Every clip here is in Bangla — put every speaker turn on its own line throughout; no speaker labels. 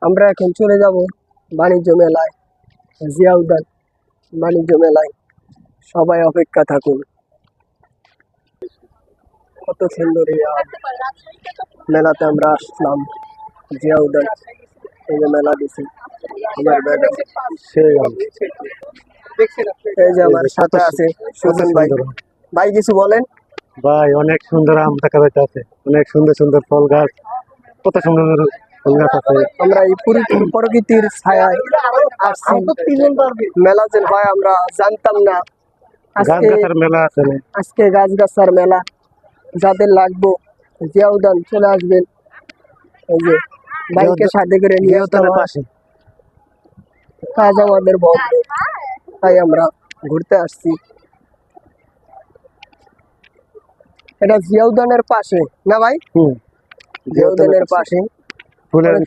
আমরা এখন চলে যাব বাণিজ্য মেলায়, জিয়া উদ্যান বাণিজ্য মেলায়। সবাই অপেক্ষা থাকুন। কত সুন্দর এই মেলাতে আমরা আসলাম, জিয়া উদ্যান। এই যে মেলা দিছি আমার ব্যাগে, এই যে আমার সাথে আছে সুজন ভাই। ভাই কিছু বলেন।
ভাই অনেক সুন্দর আম দেখা যাইতেছে, অনেক সুন্দর সুন্দর ফল গাছ, কত সুন্দর সুন্দর ফল গাছ আছে।
আমরা এই প্রকৃতির ছায়ায় আসছি। মেলা যে হয় আমরা জানতাম না।
গাছ গাছের মেলা আছে না?
আজকে গাছ গাছার মেলা। যাদের লাগবো জিয়া উদ্যান চলে আসবেন। এই যে বাইকের সাথে করে নিয়ে
পাশে
কাজ আমাদের বন্ধ, তাই আমরা ঘুরতে আসছি। এটা জিয়া উদ্যানের পাশে না ভাই? জিয়া উদ্যানের পাশে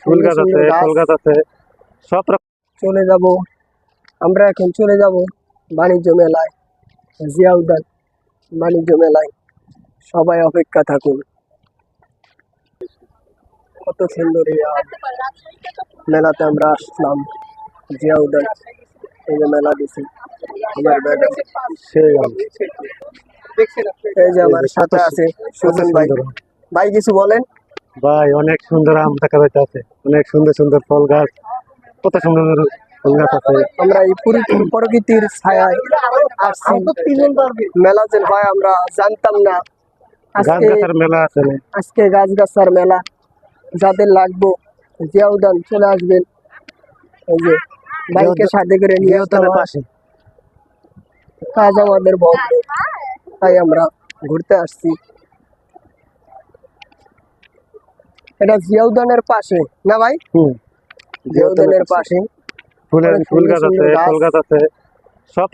ফুল গাছ আছে, ফল গাছ আছে সব।
চলে যাব আমরা এখন চলে যাব বাণিজ্য মেলায়, জিয়া উদ্যান বাণিজ্য মেলায়। সবাই অপেক্ষা থাকুন। কত সুন্দর এই মেলাতে আমরা আসলাম, জিয়া উদ্যান। এই যে মেলা দিছি আমার ব্যাগে, এই যে আমার সাথে আছে সুজন ভাই। ভাই কিছু বলেন।
ভাই অনেক সুন্দর আম দেখা যাইতেছে, অনেক সুন্দর সুন্দর ফল গাছ, কত সুন্দর সুন্দর ফল গাছ আছে।
আমরা এই প্রকৃতির ছায়ায় আসছি। মেলা যে হয় আমরা জানতাম না।
গাছ গাছের মেলা আছে না?
আজকে গাছ গাছার মেলা। যাদের লাগবো জিয়া উদ্যান চলে আসবেন। এই যে বাইকের সাথে করে নিয়ে
পাশে
কাজ আমাদের বন্ধ, তাই আমরা ঘুরতে আসছি। এটা জিয়া উদ্যানের পাশে না ভাই? জিয়া উদ্যানের পাশে
ফুল গাছ আছে, ফল গাছ আছে সব।